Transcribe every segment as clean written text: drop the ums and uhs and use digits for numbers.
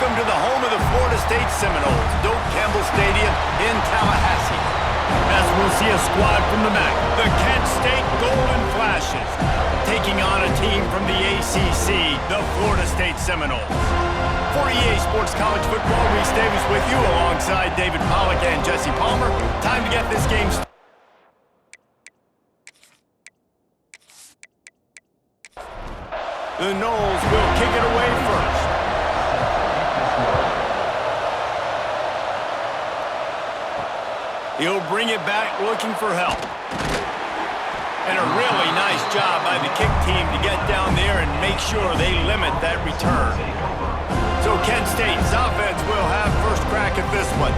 welcome to the home of the Florida State Seminoles, Doak Campbell Stadium in Tallahassee. As we'll see a squad from the MAC, the Kent State Golden Flashes, taking on a team from the ACC, the Florida State Seminoles. For EA Sports College Football, Reese Davis with you alongside David Pollack and Jesse Palmer. Time to get this game started. The Noles will kick it away first. He'll bring it back looking for help. And a really nice job by the kick team to get down there and make sure they limit that return. So Kent State's offense will have first crack at this one.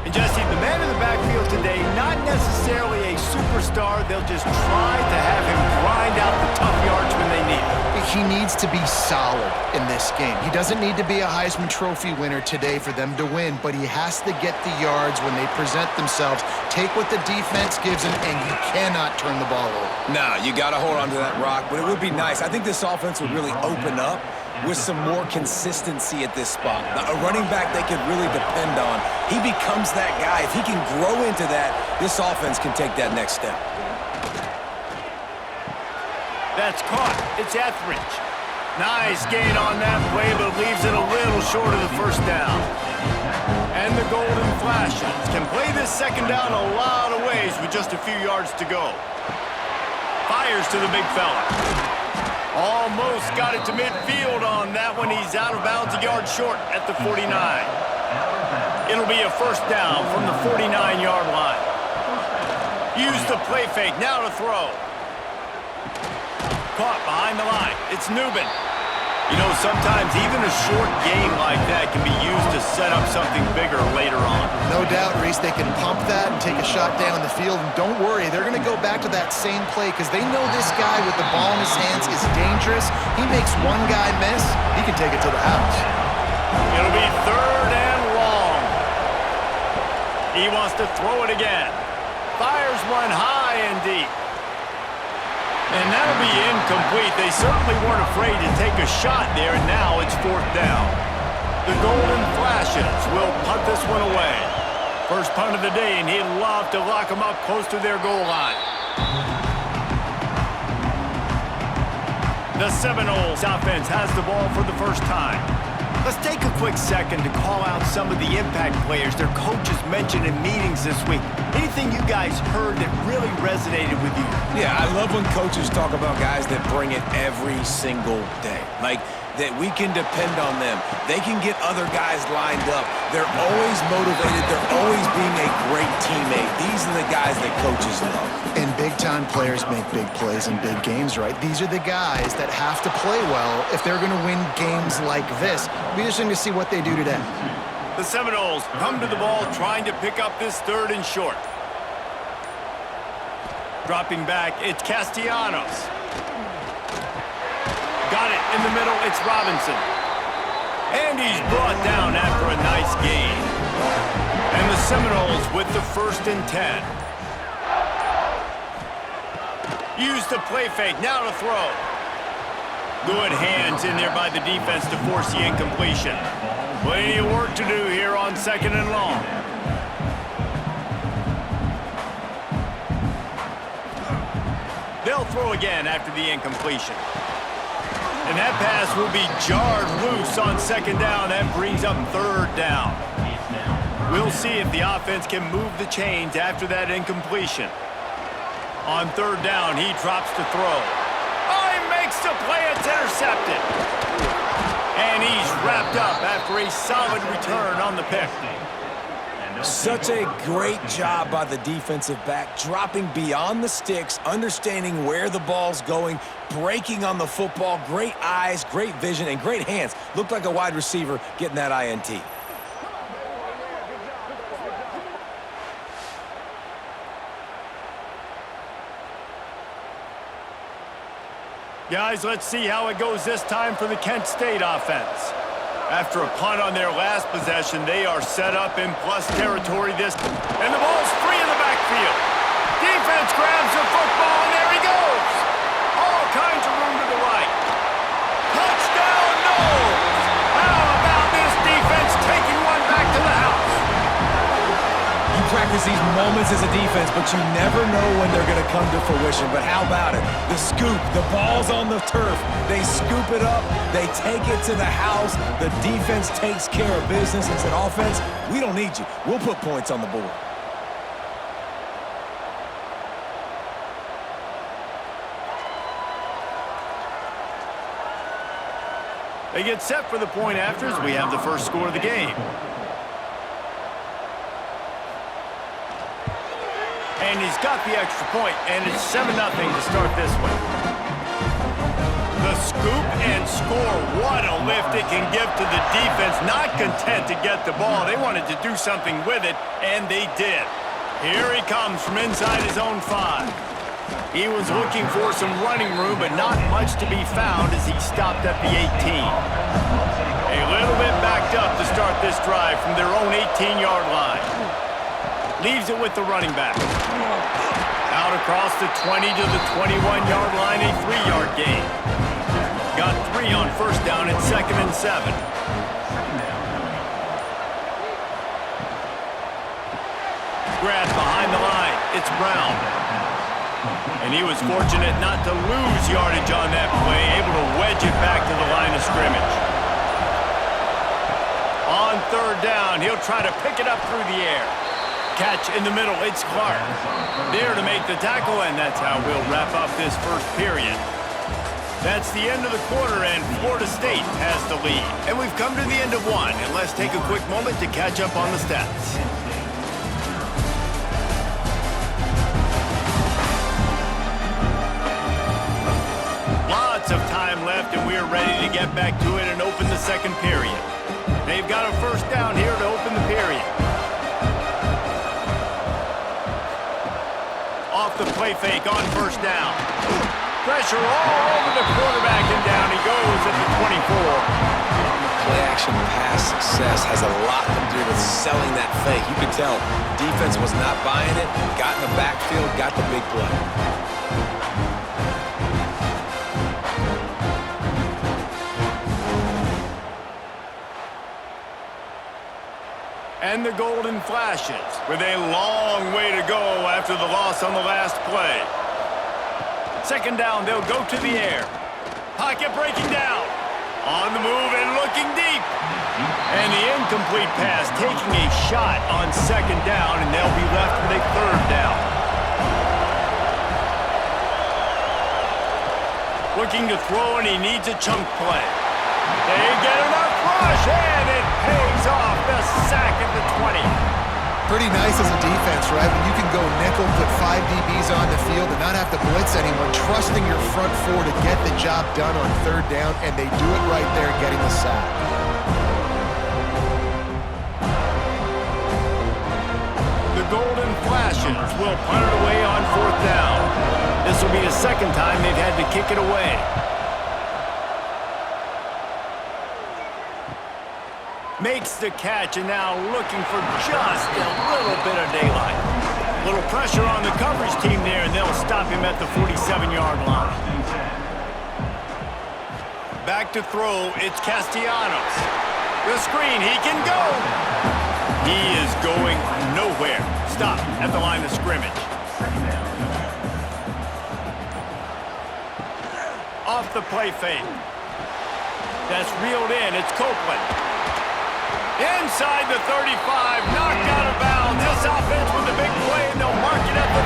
And Jesse, the man in the backfield today, not necessarily a superstar. They'll just try to have him grind out the tough yards when they need it. He needs to be solid in this game. He doesn't need to be a Heisman Trophy winner today for them to win, but he has to get the yards when they present themselves. Take what the defense gives him, and you cannot turn the ball over. Nah, you got to hold on to that rock, but it would be nice. I think this offense would really open up with some more consistency at this spot. Now, a running back they could really depend on. He becomes that guy. If he can grow into that, this offense can take that next step. That's caught. It's Etheridge. Nice gain on that play, but leaves it a little short of the first down. And the Golden Flashes can play this second down a lot of ways with just a few yards to go. Fires to the big fella. Almost got it to midfield on that one. He's out of bounds a yard short at the 49. It'll be a first down from the 49-yard line. Use the play fake. Now to throw. Caught behind the line. It's Newman. You know, sometimes even a short game like that can be used to set up something bigger later on. No doubt, Reese, they can pump that and take a shot down the field. And don't worry, they're going to go back to that same play because they know this guy with the ball in his hands is dangerous. He makes one guy miss, he can take it to the house. It'll be third and long. He wants to throw it again. Fires one high and deep. And that'll be incomplete. They certainly weren't afraid to take a shot there, and now it's fourth down. The Golden Flashes will punt this one away. First punt of the day, and he'd love to lock them up close to their goal line. The Seminoles offense has the ball for the first time. Let's take a quick second to call out some of the impact players their coaches mentioned in meetings this week. Anything you guys heard that really resonated with you? Yeah, I love when coaches talk about guys that bring it every single day. Like, that we can depend on them. They can get other guys lined up. They're always motivated. They're always being a great teammate. These are the guys that coaches love. And big-time players make big plays in big games, right? These are the guys that have to play well if they're going to win games like this. It'll be interesting to see what they do today. The Seminoles come to the ball trying to pick up this third and short. Dropping back, it's Castellanos. Got it in the middle, it's Robinson. And he's brought down after a nice gain. And the Seminoles with the 1st and 10. Use the play fake, now to throw. Good hands in there by the defense to force the incompletion. Plenty of work to do here on 2nd and long. They'll throw again after the incompletion. And that pass will be jarred loose on 2nd down. That brings up 3rd down. We'll see if the offense can move the chains after that incompletion. On 3rd down, he drops to throw. Oh, he makes the play. It's intercepted. And he's wrapped up after a solid return on the pick. Such a great job by the defensive back, dropping beyond the sticks, understanding where the ball's going, breaking on the football. Great eyes, great vision, and great hands. Looked like a wide receiver getting that INT. Guys, let's see how it goes this time for the Kent State offense. After a punt on their last possession, they are set up in plus territory this. And the ball's free in the backfield. Defense grabs the football, and there he goes. All kinds of room to the right. Touchdown, Noles! How about this defense? moments as a defense, but you never know when they're going to come to fruition. But how about it? The scoop, the ball's on the turf. They scoop it up. They take it to the house. The defense takes care of business and said, offense, we don't need you. We'll put points on the board. They get set for the point afters. We have the first score of the game. And he's got the extra point, and it's 7-0 to start this one. The scoop and score. What a lift it can give to the defense. Not content to get the ball. They wanted to do something with it, and they did. Here he comes from inside his own 5. He was looking for some running room, but not much to be found as he stopped at the 18. A little bit backed up to start this drive from their own 18-yard line. Leaves it with the running back. Out across the 20 to the 21-yard line, a 3-yard gain. Got 3 on first down at 2nd and 7. Grab behind the line. It's Brown. And he was fortunate not to lose yardage on that play, able to wedge it back to the line of scrimmage. On 3rd down, he'll try to pick it up through the air. Catch in the middle, it's Clark. There to make the tackle, and that's how we'll wrap up this first period. That's the end of the quarter, and Florida State has the lead. And we've come to the end of one, and let's take a quick moment to catch up on the stats. Lots of time left, and we're ready to get back to it and open the second period. They've got a first down here to open the period. Off the play fake on first down. Pressure all over the quarterback, and down he goes at the 24. Play-action pass success has a lot to do with selling that fake. You could tell defense was not buying it, got in the backfield, got the big play. And the golden flashes with a long way to go after the loss on the last play. 2nd down, they'll go to the air. Pocket breaking down. On the move and looking deep. And the incomplete pass taking a shot on 2nd down, and they'll be left with a 3rd down. Looking to throw, and he needs a chunk play. They get enough rush, and it pays off. The sack at the 20. Pretty nice as a defense, right? When you can go nickel, put 5 DBs on the field and not have to blitz anyone, trusting your front 4 to get the job done on 3rd down, and they do it right there, getting the sack. The golden flashes will punt it away on 4th down. This will be the 2nd time they've had to kick it away. Makes the catch, and now looking for just a little bit of daylight. Little pressure on the coverage team there, and they'll stop him at the 47-yard line. Back to throw, it's Castellanos. The screen, he can go. He is going nowhere. Stop at the line of scrimmage. Off the play fake. That's reeled in, it's Copeland. Inside the 35, knocked out of bounds. This offense with a big play, and they'll mark it at the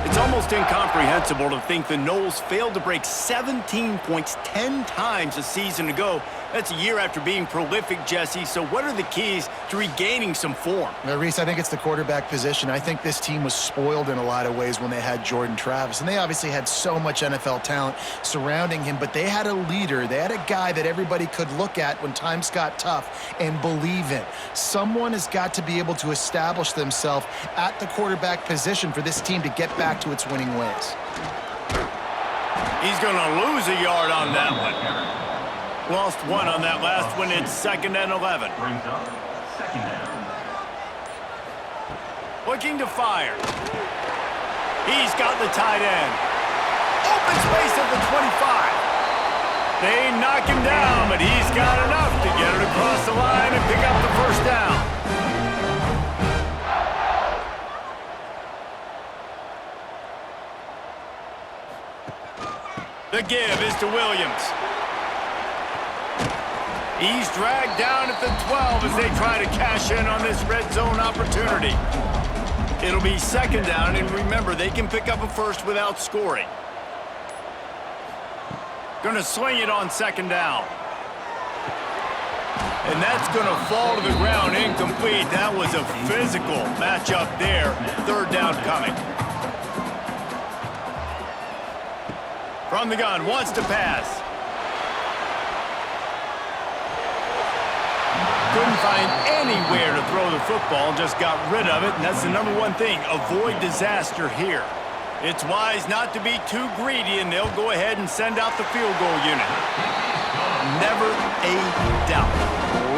33. It's almost incomprehensible to think the Noles failed to break 17 points 10 times a season ago. That's a year after being prolific, Jesse. So what are the keys to regaining some form? Reese, I think it's the quarterback position. I think this team was spoiled in a lot of ways when they had Jordan Travis. And they obviously had so much NFL talent surrounding him, but they had a leader. They had a guy that everybody could look at when times got tough and believe in. Someone has got to be able to establish themselves at the quarterback position for this team to get back to its winning ways. He's going to lose a yard on that one. Lost 1 on that last one. It's 2nd and 11. Looking to fire. He's got the tight end. Open space at the 25. They knock him down, but he's got enough to get it across the line and pick up the first down. The give is to Williams. He's dragged down at the 12 as they try to cash in on this red zone opportunity. It'll be second down, and remember, they can pick up a first without scoring. Gonna swing it on second down. And that's gonna fall to the ground incomplete. That was a physical matchup there. Third down coming. From the gun, wants to pass. Couldn't find anywhere to throw the football, just got rid of it, and that's the number one thing. Avoid disaster here. It's wise not to be too greedy, and they'll go ahead and send out the field goal unit. Never a doubt.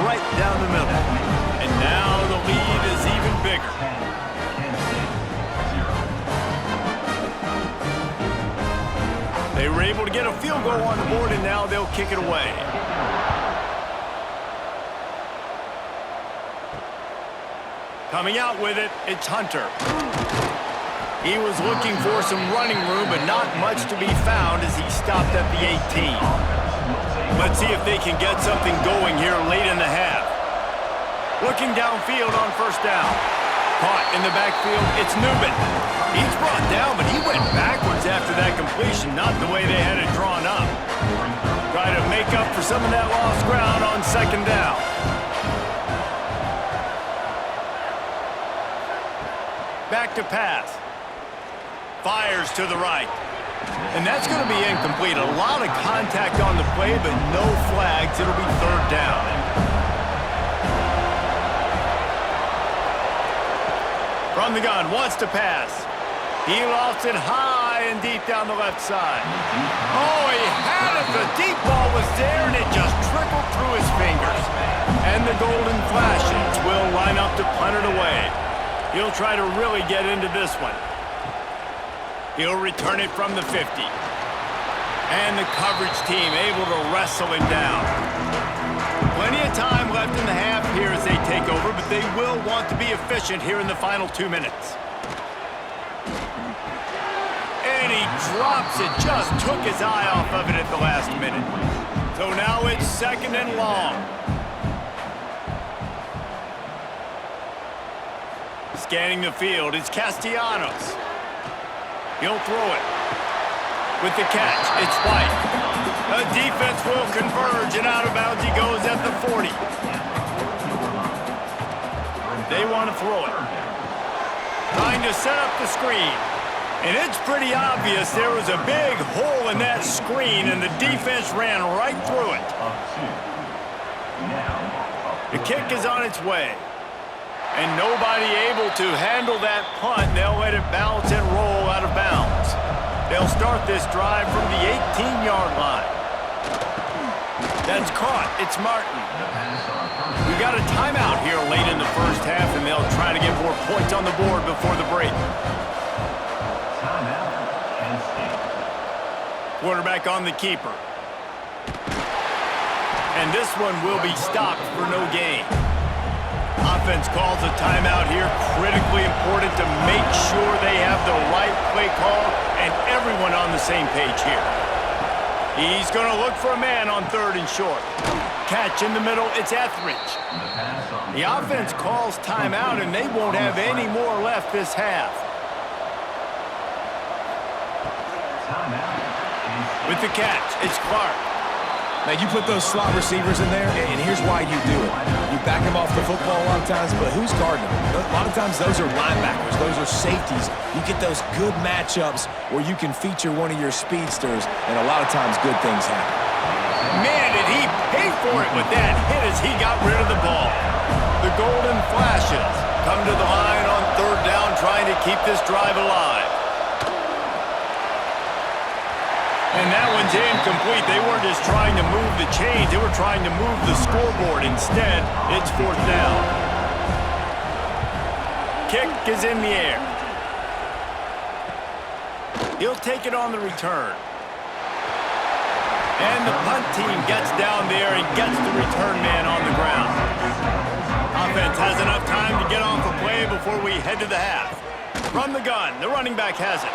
Right down the middle. And now the lead is even bigger. They were able to get a field goal on the board, and now they'll kick it away. Coming out with it, it's Hunter. He was looking for some running room, but not much to be found as he stopped at the 18. Let's see if they can get something going here late in the half. Looking downfield on first down. Caught in the backfield, it's Newman. He's brought down, but he went backwards after that completion, not the way they had it drawn up. Try to make up for some of that lost ground on second down. Back to pass. Fires to the right. And that's going to be incomplete. A lot of contact on the play, but no flags. It'll be third down. From the gun, wants to pass. He lofts it high and deep down the left side. Oh, he had it. The deep ball was there, and it just trickled through his fingers. And the Golden Flashes will line up to punt it away. He'll try to really get into this one. He'll return it from the 50. And the coverage team able to wrestle him down. Plenty of time left in the half here as they take over, but they will want to be efficient here in the final 2 minutes. And he drops it, just took his eye off of it at the last minute. So now it's second and long. Scanning the field, it's Castellanos. He'll throw it. With the catch, it's White. The defense will converge, and out of bounds he goes at the 40. They want to throw it. Trying to set up the screen. And it's pretty obvious there was a big hole in that screen, and the defense ran right through it. The kick is on its way. And nobody able to handle that punt. They'll let it bounce and roll out of bounds. They'll start this drive from the 18-yard line. That's caught. It's Martin. We got a timeout here late in the first half, and they'll try to get more points on the board before the break. Quarterback on the keeper. And this one will be stopped for no gain. Offense calls a timeout here. Critically important to make sure they have the right play call and everyone on the same page here. He's going to look for a man on third and short. Catch in the middle, it's Etheridge. The offense calls timeout, and they won't have any more left this half. With the catch, it's Clark. Now, you put those slot receivers in there, and here's why you do it. You back them off the football a lot of times, but who's guarding them? A lot of times those are linebackers. Those are safeties. You get those good matchups where you can feature one of your speedsters, and a lot of times good things happen. Man, did he pay for it with that hit as he got rid of the ball. The Golden Flashes come to the line on third down, trying to keep this drive alive. And that one's incomplete. They weren't just trying to move the chains. They were trying to move the scoreboard. Instead, it's fourth down. Kick is in the air. He'll take it on the return. And the punt team gets down there and gets the return man on the ground. Offense has enough time to get off a play before we head to the half. From the gun, the running back has it.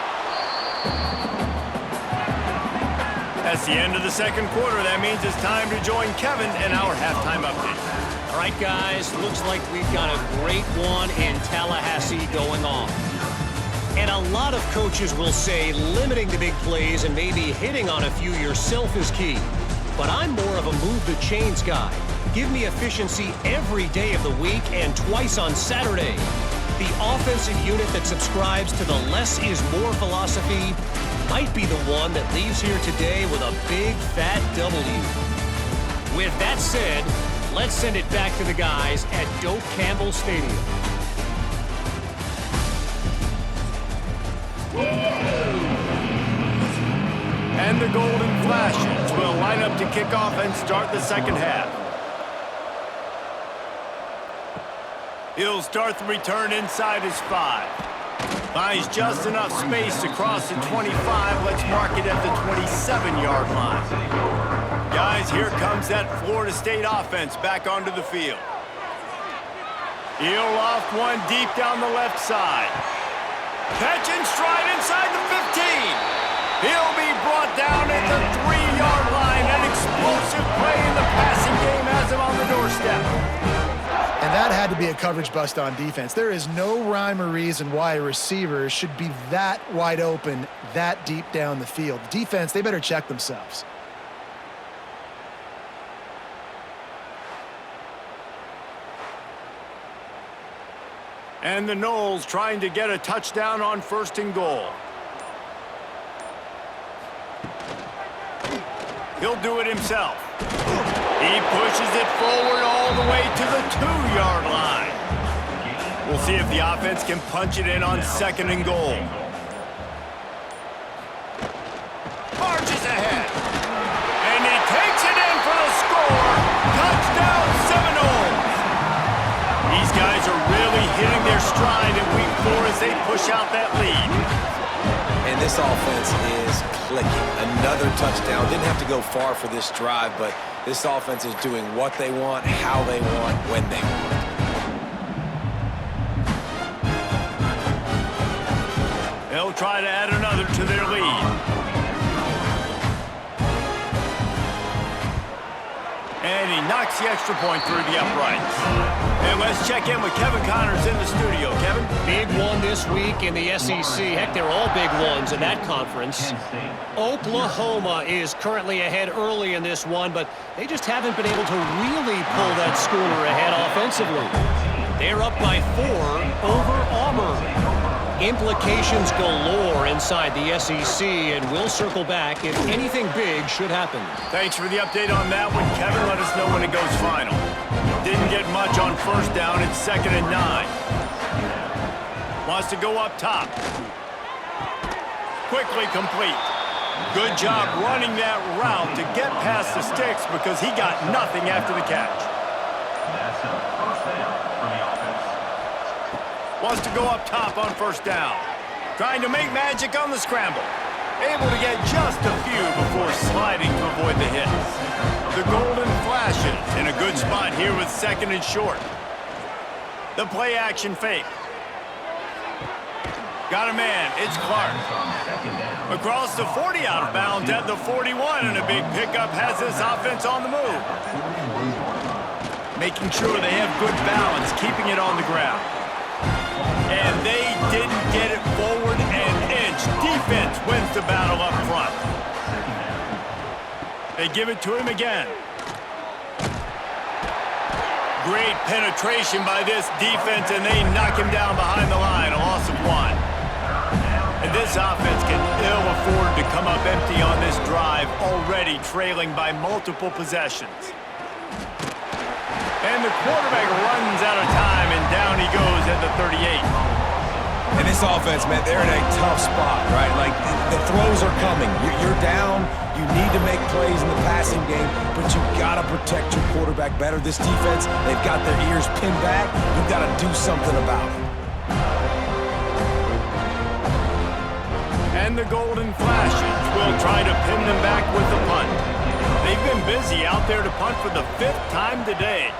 That's the end of the second quarter. That means it's time to join Kevin in our halftime update. All right, guys, looks like we've got a great one in Tallahassee going on. And a lot of coaches will say limiting the big plays and maybe hitting on a few yourself is key. But I'm more of a move the chains guy. Give me efficiency every day of the week and twice on Saturday. The offensive unit that subscribes to the less is more philosophy might be the one that leaves here today with a big fat W. With that said, let's send it back to the guys at Doak Campbell Stadium. And the Golden Flashes will line up to kick off and start the second half. He'll start the return inside his 5. Finds just enough space to cross the 25. Let's mark it at the 27-yard line. Guys, here comes that Florida State offense back onto the field. He'll loft one deep down the left side. Catch and stride inside the 15. He'll be brought down at the 3-yard line. An explosive play in the passing game has him on the doorstep. And that had to be a coverage bust on defense. There is no rhyme or reason why a receiver should be that wide open, that deep down the field. Defense, they better check themselves. And the Noles trying to get a touchdown on 1st and goal. He'll do it himself. He pushes it forward all the way to the 2-yard line. We'll see if the offense can punch it in on 2nd and goal. Marches ahead. And he takes it in for the score. Touchdown, Seminoles. These guys are really hitting their stride in week 4 as they push out that lead. And this offense is clicking. Another touchdown. Didn't have to go far for this drive, but this offense is doing what they want, how they want, when they want. They'll try to add another to their lead. And he knocks the extra point through the uprights. And let's check in with Kevin Connors in the studio. Kevin? Big one this week in the SEC. Heck, they're all big ones in that conference. Oklahoma is currently ahead early in this one, but they just haven't been able to really pull that schooner ahead offensively. They're up by 4 over Auburn. Implications galore inside the SEC, and we'll circle back if anything big should happen. Thanks for the update on that one, Kevin. Let us know when it goes final. Didn't get much on 1st down. It's 2nd and 9. Wants to go up top. Quickly complete. Good job running that route to get past the sticks because he got nothing after the catch. Wants to go up top on 1st down. Trying to make magic on the scramble. Able to get just a few before sliding to avoid the hits. The Golden Flashes in a good spot here with 2nd and short. The play action fake. Got a man. It's Clark. Across the 40 out of bounds at the 41, and a big pickup has this offense on the move. Making sure they have good balance, keeping it on the ground. And they didn't get it forward an inch. Defense wins the battle up front. They give it to him again. Great penetration by this defense, and they knock him down behind the line. A loss of 1. And this offense can ill afford to come up empty on this drive, already trailing by multiple possessions. And the quarterback runs out of time, and down he goes at the 38. And this offense, man, they're in a tough spot, right? Like, the throws are coming. You're down. You need to make plays in the passing game, but you got to protect your quarterback better. This defense, they've got their ears pinned back. You've got to do something about it. And the Golden Flashes will try to pin them back with the punt. They've been busy out there to punt for the 5th time today.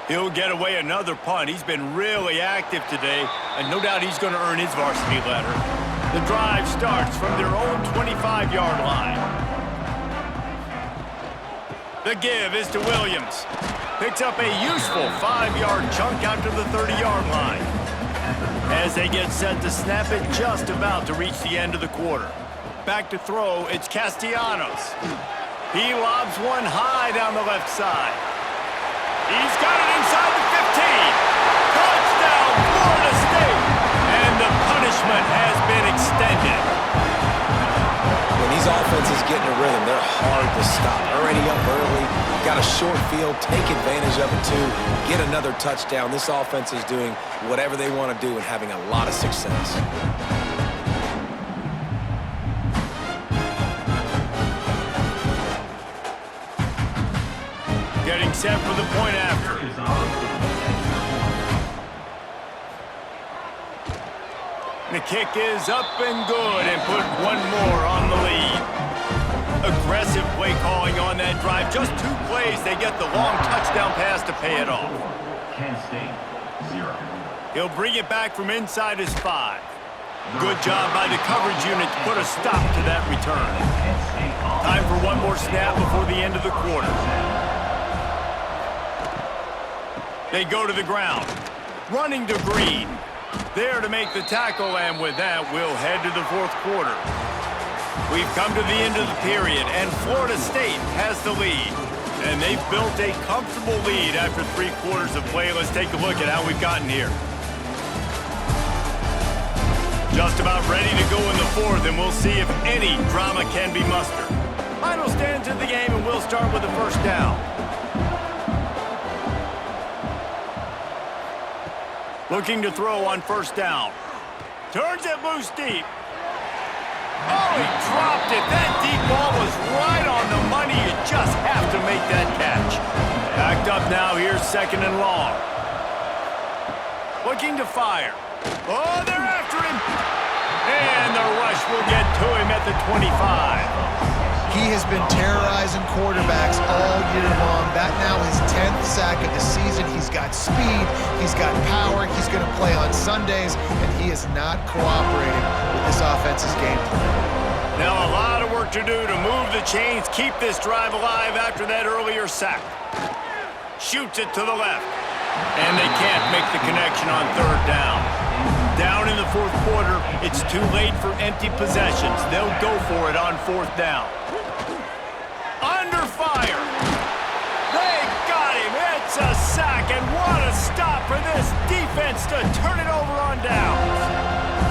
He'll get away another punt. He's been really active today, and no doubt he's going to earn his varsity letter. The drive starts from their own 25-yard line. The give is to Williams. Picks up a useful 5-yard chunk out to the 30-yard line. As they get set to snap it, just about to reach the end of the quarter. Back to throw, it's Castellanos. He lobs one high down the left side. He's got it inside the 15. Touchdown, Florida State. And the punishment has been extended. When these offenses get in a rhythm, they're hard to stop. Already up early, got a short field, take advantage of it too, get another touchdown. This offense is doing whatever they want to do and having a lot of success. Getting set for the point after. The kick is up and good and put one more on the lead. Aggressive play calling on that drive. Just 2 plays, they get the long touchdown pass to pay it off. He'll bring it back from inside his 5. Good job by the coverage unit to put a stop to that return. Time for one more snap before the end of the quarter. They go to the ground. Running to Green. There to make the tackle, and with that, we'll head to the 4th quarter. We've come to the end of the period, and Florida State has the lead. And they've built a comfortable lead after 3 quarters of play. Let's take a look at how we've gotten here. Just about ready to go in the 4th, and we'll see if any drama can be mustered. Final stands in the game, and we'll start with the first down. Looking to throw on first down. Turns it loose deep. Oh, he dropped it. That deep ball was right on the money. You just have to make that catch. Backed up now. Here's 2nd and long. Looking to fire. Oh, they're after him. And the rush will get to him at the 25. He has been terrorizing quarterbacks all year long. That now his 10th sack of the season. He's got speed, he's got power, he's going to play on Sundays, and he is not cooperating with this offense's game plan. Now a lot of work to do to move the chains, keep this drive alive after that earlier sack. Shoots it to the left, and they can't make the connection on 3rd down. Down in the 4th quarter, it's too late for empty possessions. They'll go for it on 4th down. Under fire. They got him. It's a sack, and what a stop for this defense to turn it over on downs.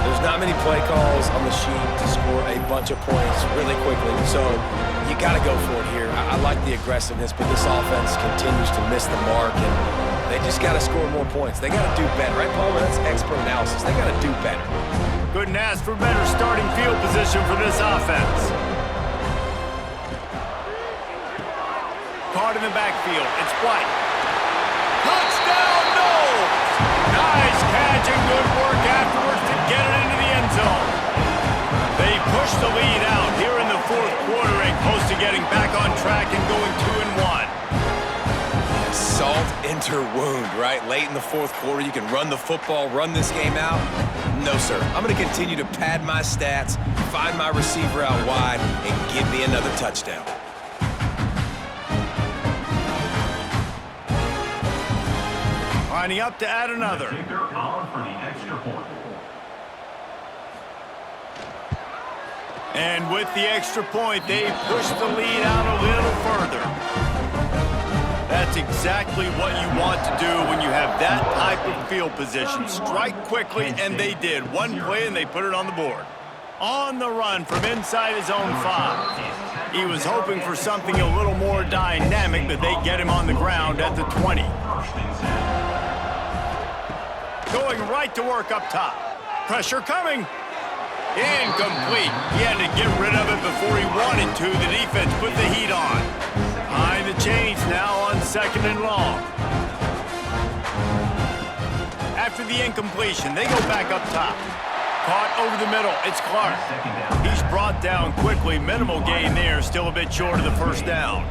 There's not many play calls on the sheet to score a bunch of points really quickly, so you got to go for it here. I like the aggressiveness, but this offense continues to miss the mark, and they just got to score more points. They got to do better, right, Palmer? That's expert analysis. They got to do better. Couldn't ask for better starting field position for this offense. Caught in the backfield. It's White. Touchdown, Knowles! Nice catch and good work afterwards to get it into the end zone. They push the lead out here in the 4th quarter and close to getting back on track and going 2-1. Salt into wound, right? Late in the 4th quarter, you can run the football, run this game out. No, sir. I'm going to continue to pad my stats, find my receiver out wide, and give me another touchdown. Lining up to add another. And with the extra point, they push the lead out a little further. That's exactly what you want to do when you have that type of field position. Strike quickly, and they did. One play, and they put it on the board. On the run from inside his own 5. He was hoping for something a little more dynamic, but they get him on the ground at the 20. Going right to work up top. Pressure coming. Incomplete. He had to get rid of it before he wanted to. The defense put the heat on. Behind the chains now on 2nd and long. After the incompletion, they go back up top. Caught over the middle. It's Clark. He's brought down quickly. Minimal gain there. Still a bit short of the first down.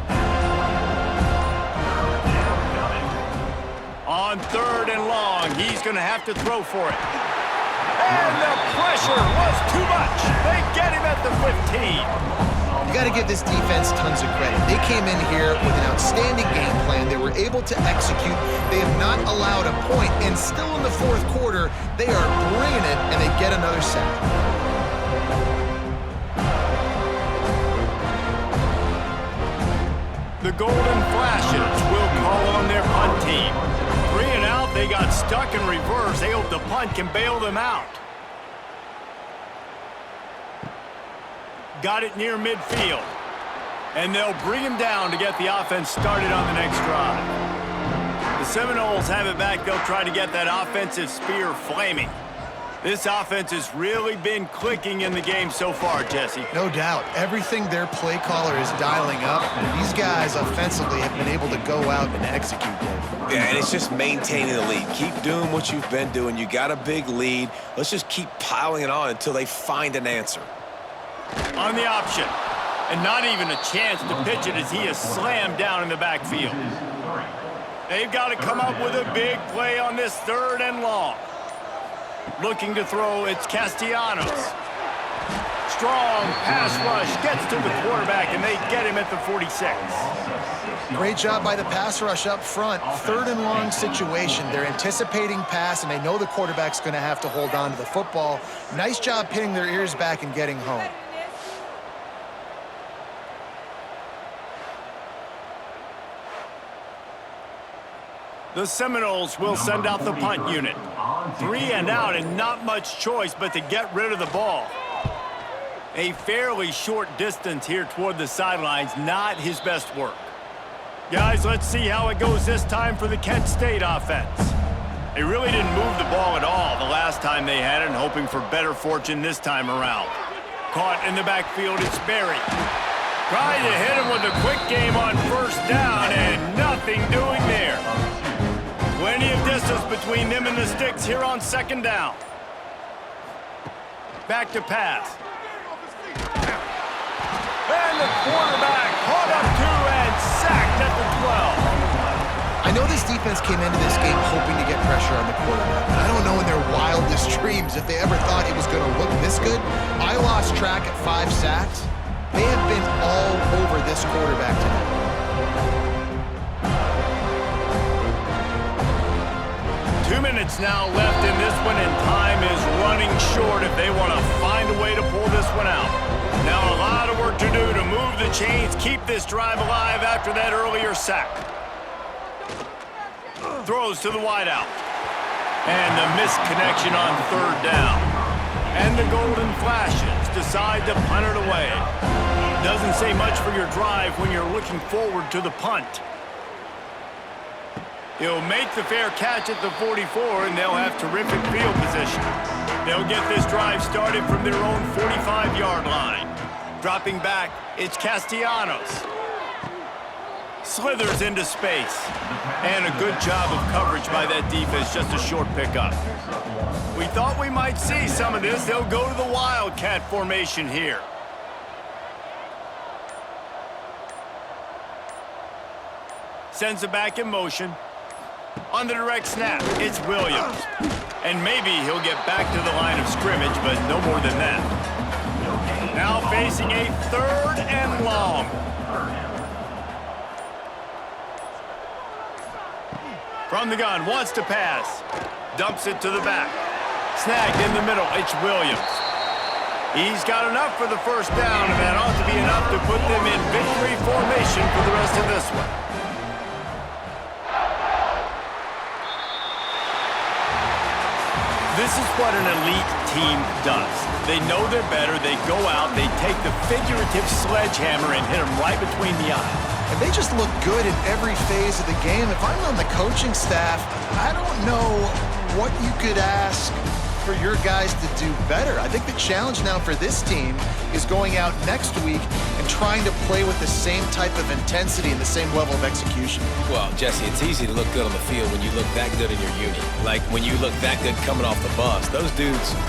On 3rd and long, he's going to have to throw for it. And the pressure was too much. They get him at the 15. You got to give this defense tons of credit. They came in here with an outstanding game plan. They were able to execute. They have not allowed a point, and still in the fourth quarter, they are bringing it, and they get another sack. The Golden Flashes will call on their punt team. 3 and out, they got stuck in reverse. They hope the punt can bail them out. Got it near midfield. And they'll bring him down to get the offense started on the next drive. The Seminoles have it back. They'll try to get that offensive spear flaming. This offense has really been clicking in the game so far, Jesse. No doubt. Everything their play caller is dialing up, these guys offensively have been able to go out and execute them. Yeah, and it's just maintaining the lead. Keep doing what you've been doing. You got a big lead. Let's just keep piling it on until they find an answer. On the option. And not even a chance to pitch it as he is slammed down in the backfield. They've got to come up with a big play on this 3rd and long. Looking to throw, it's Castellanos. Strong pass rush, gets to the quarterback, and they get him at the 46. Great job by the pass rush up front. 3rd and long situation. They're anticipating pass, and they know the quarterback's going to have to hold on to the football. Nice job pinning their ears back and getting home. The Seminoles will send out the punt unit. 3 and out and not much choice but to get rid of the ball. A fairly short distance here toward the sidelines, not his best work. Guys, let's see how it goes this time for the Kent State offense. They really didn't move the ball at all the last time they had it, and hoping for better fortune this time around. Caught in the backfield, it's Berry. Trying to hit him with a quick game on 1st down, and nothing doing there. Plenty of distance between them and the sticks here on 2nd down. Back to pass. And the quarterback caught up 2 and sacked at the 12. I know this defense came into this game hoping to get pressure on the quarterback. I don't know in their wildest dreams if they ever thought it was going to look this good. I lost track at 5 sacks. They have been all over this quarterback today. 2 minutes now left in this one, and time is running short if they want to find a way to pull this one out. Now a lot of work to do to move the chains, keep this drive alive after that earlier sack. Throws to the wideout. And the missed connection on 3rd down. And the Golden Flashes decide to punt it away. Doesn't say much for your drive when you're looking forward to the punt. He'll make the fair catch at the 44, and they'll have terrific field position. They'll get this drive started from their own 45-yard line. Dropping back, it's Castellanos. Slithers into space. And a good job of coverage by that defense, just a short pickup. We thought we might see some of this. They'll go to the Wildcat formation here. Sends it back in motion. On the direct snap, it's Williams. And maybe he'll get back to the line of scrimmage, but no more than that. Now facing a 3rd and long. From the gun, wants to pass. Dumps it to the back. Snagged in the middle, it's Williams. He's got enough for the 1st down, and that ought to be enough to put them in victory formation for the rest of this one. This is what an elite team does. They know they're better, they go out, they take the figurative sledgehammer and hit them right between the eyes. And they just look good in every phase of the game. If I'm on the coaching staff, I don't know what you could ask for your guys to do better. I think the challenge now for this team is going out next week and trying to play with the same type of intensity and the same level of execution. Well, Jesse, it's easy to look good on the field when you look that good in your unit. Like when you look that good coming off the bus. Those dudes